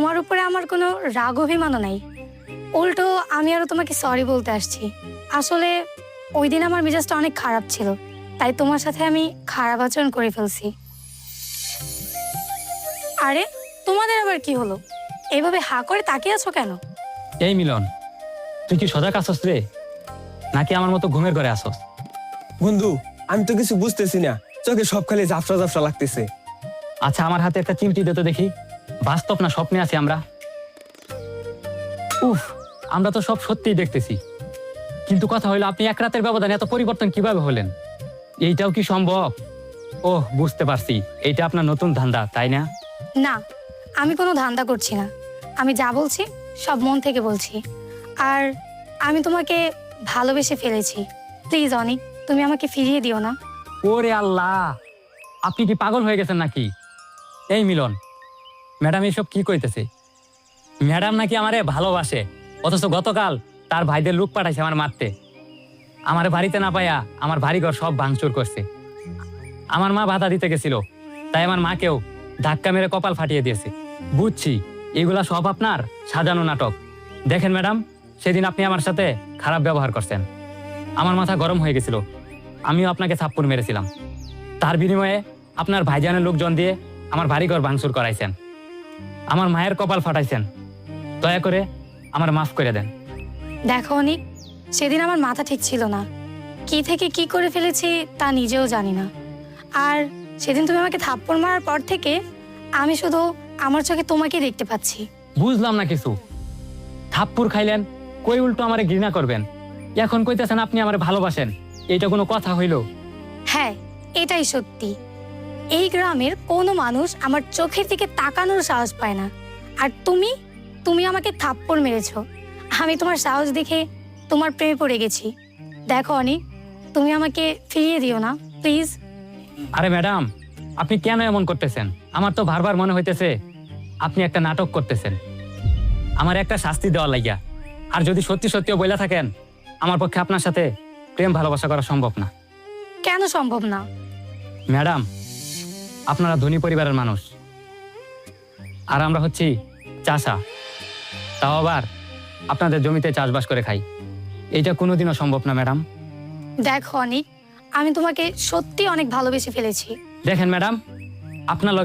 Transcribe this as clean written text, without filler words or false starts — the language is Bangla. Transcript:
তোমার উপরে আমার কোনো রাগ অভিমানও নাই। উল্টো আমি আরো তোমাকে সরি বলতে আসছি। আসলে ওই দিন আমার মেজাজটা অনেক খারাপ ছিল, তাই তোমার সাথে আমি খারাপ আচরণ করে ফেলছি। আরে তোমাদের আবার কি হলো? এইভাবে হা করে তাকিয়ে আছো কেন? এই মিলন, তুই কি সজাগ আসস রে, নাকি আমার মতো ঘুমের ঘরে আসস? বন্ধু, আমি তো কিছু বুঝতেছি না, চোখে সব খালি জাফরা জাফরা লাগতেছে। আচ্ছা, আমার হাতে একটা চিমটি দে তো দেখি, বাস্তব না স্বপ্নে আছি আমরা? উফ, আমরা তো সব সত্যিই দেখতেছি, কিন্তু কথা হইলো আপনি এক রাতের ব্যবধানে এত পরিবর্তন কিভাবে হলেন? এইটাও কি সম্ভব? ওহ, বুঝতে পারছি, এইটা আপনার নতুন ধান্দা, তাই না? না, আমি কোনো ধান্দা করছি না। আমি যা বলছি সব মন থেকে বলছি। আর আমি তোমাকে ভালোবেসে ফেলেছি। প্লিজ অনিক, তুমি আমাকে ফিরিয়ে দিও না। ওরে আল্লাহ, আপনি কি পাগল হয়ে গেছেন নাকি? এই মিলন, ম্যাডাম এসব কি কইতেছে? ম্যাডাম নাকি আমারে ভালোবাসে, অথচ গতকাল তার ভাইদের লোক পাঠাইছে আমার মারতে। আমার বাড়িতে না পাইয়া আমার বাড়িঘর সব ভাঙচুর করছে। আমার মা বাধা দিতে গেছিল, তাই আমার মাকেও ধাক্কা মেরে কপাল ফাটিয়ে দিয়েছে। বুঝছি, এগুলা সব আপনার সাজানো নাটক। দেখেন ম্যাডাম, সেদিন আপনি আমার সাথে খারাপ ব্যবহার করছেন, আমার মাথা গরম হয়ে গেছিল। আমিও আপনাকে থাপ্পড় মেরেছিলাম। তার বিনিময়ে আপনার ভাইজানের লোকজন দিয়ে আমার বাড়িঘর ভাঙচুর করাইছেন, আমার মায়ের কপাল ফাটাইছেন। দয়া করে আমার মাফ করে দেন। দেখো অনিক, সেদিন আমার মাথা ঠিক ছিল না। কি থেকে কি করে ফেলেছি তা নিজেও জানি না। আর সেদিন তুমি আমাকে থাপ্পড় মারার পর থেকে আমি শুধু আমার চোখে তোমাকেই দেখতে পাচ্ছি। বুঝলাম না কিছু। থাপ্পড় খাইলেন, কই উল্টো আমারে ঘৃণা করবেন, এখন কইতেছেন আপনি আমারে ভালোবাসেন। এইটা কোনো কথা হইল? হ্যাঁ, এটাই সত্যি। এই গ্রামের কোনো মানুষ আমার চোখের দিকে তাকানোর সাহস পায় না। আর তুমি তুমি আমাকে থাপ্পড় মেরেছো। আমি তোমার সাহস দেখে তোমার প্রেমে পড়ে গেছি। দেখো অনিক, তুমি আমাকে ফিরিয়ে দিও না প্লিজ। আরে ম্যাডাম, আপনি কেন এমন করতেছেন? আমার তো বারবার মনে হইতেছে আপনি একটা নাটক করতেছেন, আমার একটা শাস্তি দেওয়ার লাগিয়া। আর যদি সত্যি সত্যিও বইলা থাকেন, আমার পক্ষে আপনার সাথে প্রেম ভালোবাসা করা সম্ভব না। কেন সম্ভব না? ম্যাডাম, আপনারা ধনী পরিবারের মানুষ, আর আমরা হচ্ছি চাষা, তাও আবার আপনাদের জমিতে চাষবাস করে খাই। এইটা কোনোদিনও সম্ভব না ম্যাডাম। দেখো অনিক, আমি তোমাকে সত্যি অনেক ভালোবেসে ফেলেছি। দেখেন ম্যাডাম, আপনার লগে